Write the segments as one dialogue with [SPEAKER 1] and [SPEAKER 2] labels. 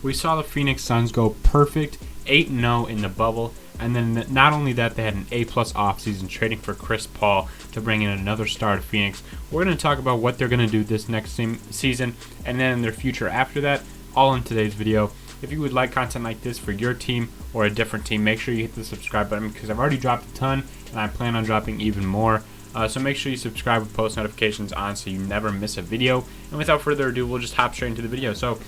[SPEAKER 1] we saw the Phoenix Suns go perfect 8-0 in the bubble, and then not only that, they had an A-plus offseason trading for Chris Paul to bring in another star to Phoenix. We're going to talk about what they're going to do this next season and then in their future after that, all in today's video. If you would like content like this for your team or a different team, make sure you hit the subscribe button because I've already dropped a ton and I plan on dropping even more. So make sure you subscribe with post notifications on so you never miss a video. And without further ado, we'll just hop straight into the video. So,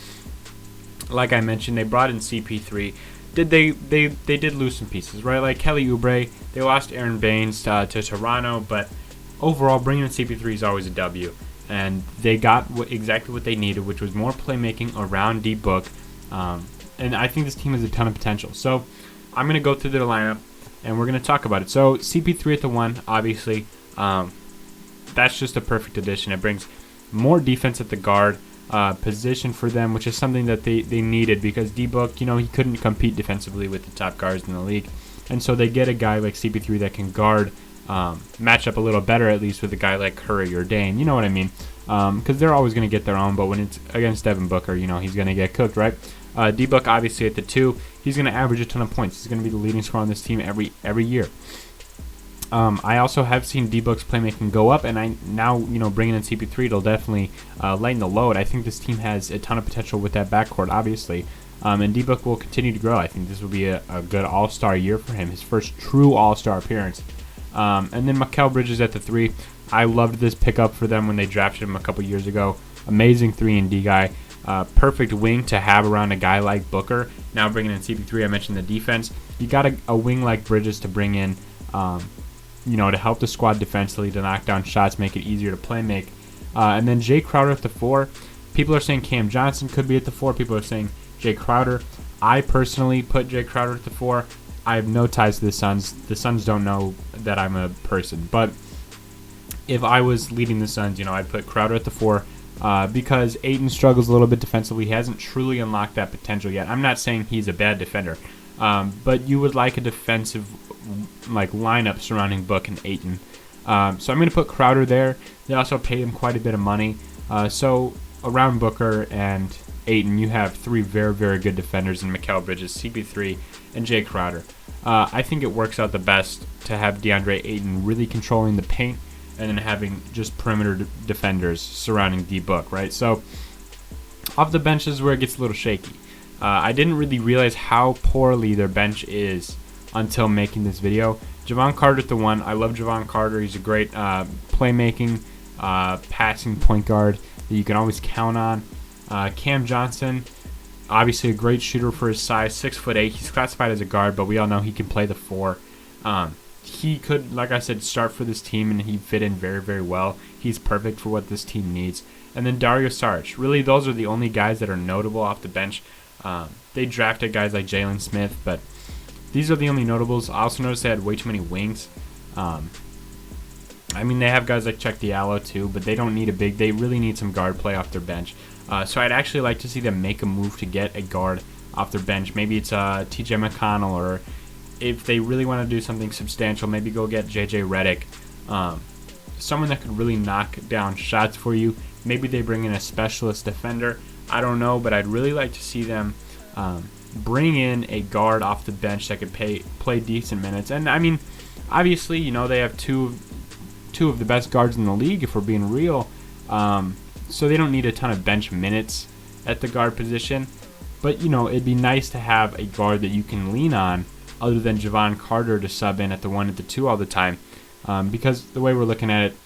[SPEAKER 1] like I mentioned, they brought in CP3. They did lose some pieces, right? Like Kelly Oubre, they lost Aaron Baines to Toronto, but overall, bringing in CP3 is always a W. And they got exactly what they needed, which was more playmaking around D-Book. And I think this team has a ton of potential. So I'm going to go through their lineup, and we're going to talk about it. So CP3 at the 1, obviously, that's just a perfect addition. It brings more defense at the guard position for them, which is something that they needed because D-Book, he couldn't compete defensively with the top guards in the league. And so they get a guy like CP3 that can guard, match up a little better at least with a guy like Curry or Dane. You know what I mean? Because they're always going to get their own, but when it's against Devin Booker, he's going to get cooked, right? D-Book obviously at the 2, he's going to average a ton of points. He's going to be the leading scorer on this team every year. I also have seen D-Book's playmaking go up, and I now, bringing in CP3, it'll definitely lighten the load. I think this team has a ton of potential with that backcourt, obviously, and D-Book will continue to grow. I think this will be a good all-star year for him, his first true all-star appearance. And then Mikal Bridges at the 3. I loved this pickup for them when they drafted him a couple years ago. Amazing 3-and-D guy. Perfect wing to have around a guy like Booker. Now bringing in CP3, I mentioned the defense. You got a wing like Bridges to bring in, to help the squad defensively, to knock down shots, make it easier to play make. And then Jay Crowder at the 4. People are saying Cam Johnson could be at the 4. People are saying Jay Crowder. I personally put Jay Crowder at the 4. I have no ties to the Suns. The Suns don't know that I'm a person. But if I was leading the Suns, I'd put Crowder at the 4 because Ayton struggles a little bit defensively. He hasn't truly unlocked that potential yet. I'm not saying he's a bad defender, but you would like a defensive lineup surrounding Book and Ayton. So I'm going to put Crowder there. They also pay him quite a bit of money. So around Booker and Ayton, you have 3 very, very good defenders in Mikal Bridges, CP3, and Jay Crowder. I think it works out the best to have DeAndre Ayton really controlling the paint and then having just perimeter defenders surrounding D-Book, right? So off the bench is where it gets a little shaky. I didn't really realize how poorly their bench is until making this video. Jevon Carter at the 1. I love Jevon Carter. He's a great playmaking, passing point guard that you can always count on. Cam Johnson, obviously a great shooter for his size, 6'8". He's classified as a guard, but we all know he can play the 4. He could, like I said, start for this team, and he'd fit in very, very well. He's perfect for what this team needs. And then Dario Saric. Really, those are the only guys that are notable off the bench. They drafted guys like Jalen Smith, but these are the only notables. I also noticed they had way too many wings. They have guys like Chuck Diallo too, but they don't need a big. They really need some guard play off their bench. So I'd actually like to see them make a move to get a guard off their bench. Maybe it's T.J. McConnell, or if they really want to do something substantial, maybe go get J.J. Redick. Someone that could really knock down shots for you. Maybe they bring in a specialist defender. I don't know, but I'd really like to see them bring in a guard off the bench that could play decent minutes. And obviously, they have two of the best guards in the league, if we're being real. So they don't need a ton of bench minutes at the guard position. But it'd be nice to have a guard that you can lean on, other than Jevon Carter to sub in at the 1 at the 2 all the time. Because the way we're looking at it,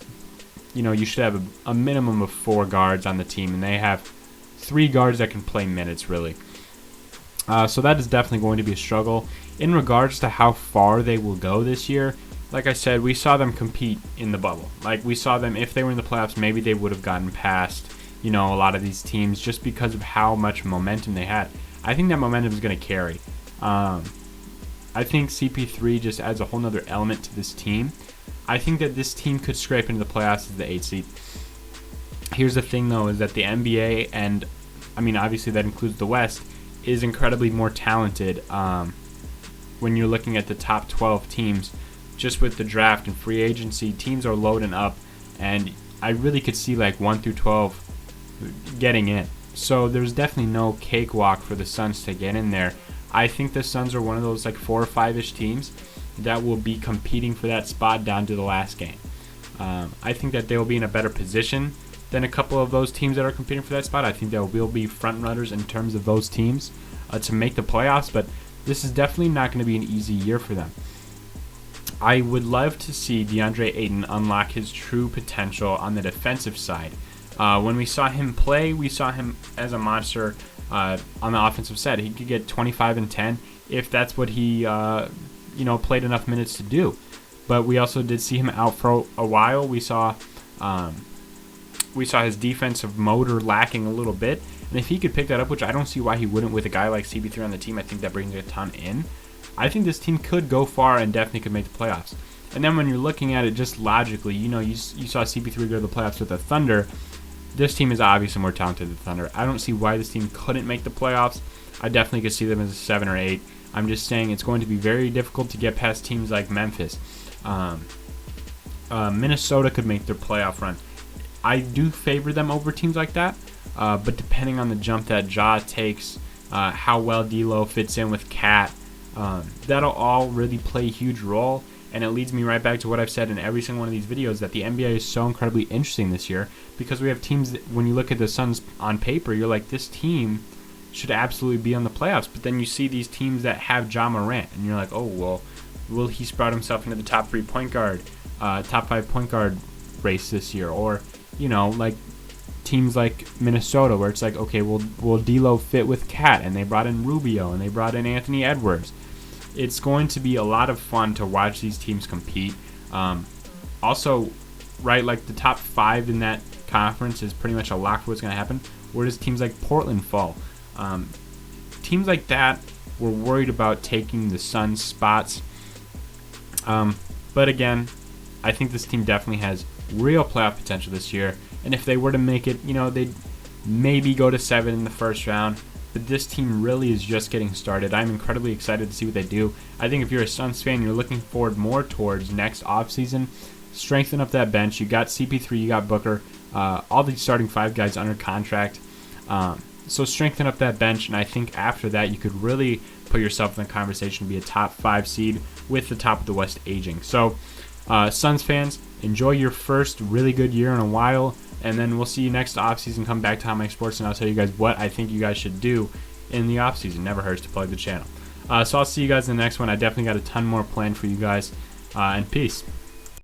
[SPEAKER 1] you should have a minimum of 4 guards on the team, and they have 3 guards that can play minutes, really. So that is definitely going to be a struggle. In regards to how far they will go this year, like I said, we saw them compete in the bubble. Like, we saw them, if they were in the playoffs, maybe they would have gotten past, a lot of these teams just because of how much momentum they had. I think that momentum is going to carry. I think CP3 just adds a whole nother element to this team. I think that this team could scrape into the playoffs as the 8th seed. Here's the thing, though, is that the NBA, and obviously that includes the West, is incredibly more talented when you're looking at the top 12 teams. Just with the draft and free agency, teams are loading up, and I really could see 1 through 12 getting in. So there's definitely no cakewalk for the Suns to get in there. I think the Suns are one of those like 4 or 5-ish teams that will be competing for that spot down to the last game. I think that they will be in a better position than a couple of those teams that are competing for that spot. I think they will be front runners in terms of those teams to make the playoffs, but this is definitely not going to be an easy year for them. I would love to see DeAndre Ayton unlock his true potential on the defensive side. When we saw him play, we saw him as a monster on the offensive side. He could get 25 and 10 if that's what he played enough minutes to do. But we also did see him out for a while. We saw his defensive motor lacking a little bit. And if he could pick that up, which I don't see why he wouldn't with a guy like CP3 on the team, I think that brings a ton in. I think this team could go far and definitely could make the playoffs. And then when you're looking at it just logically, you saw CP3 go to the playoffs with the Thunder. This team is obviously more talented than the Thunder. I don't see why this team couldn't make the playoffs. I definitely could see them as a 7 or 8. I'm just saying it's going to be very difficult to get past teams like Memphis. Minnesota could make their playoff run. I do favor them over teams like that, but depending on the jump that Ja takes, how well D'Lo fits in with Cat, that'll all really play a huge role. And it leads me right back to what I've said in every single one of these videos, that the NBA is so incredibly interesting this year because we have teams that, when you look at the Suns on paper, you're like, this team should absolutely be on the playoffs. But then you see these teams that have Ja Morant, and you're like, oh, well, will he sprout himself into the top 3 point guard, top 5 point guard race this year? Or, like teams like Minnesota, where it's like, okay, will D'Lo fit with Cat? And they brought in Rubio, and they brought in Anthony Edwards. It's going to be a lot of fun to watch these teams compete. Also, right, like the top 5 in that conference is pretty much a lock for what's going to happen. Where does teams like Portland fall? Teams like that were worried about taking the Suns' spots. But again, I think this team definitely has real playoff potential this year. And if they were to make it, they'd maybe go to 7 in the first round. But this team really is just getting started. I'm incredibly excited to see what they do. I think if you're a Suns fan, you're looking forward more towards next offseason. Strengthen up that bench. You got CP3, you got Booker, all the starting 5 guys under contract. So strengthen up that bench, and I think after that you could really put yourself in the conversation to be a top 5 seed with the top of the West aging. So Suns fans, enjoy your first really good year in a while. And then we'll see you next offseason. Come back to Hot Mic Sports, and I'll tell you guys what I think you guys should do in the offseason. Never hurts to plug the channel. So I'll see you guys in the next one. I definitely got a ton more planned for you guys. And peace.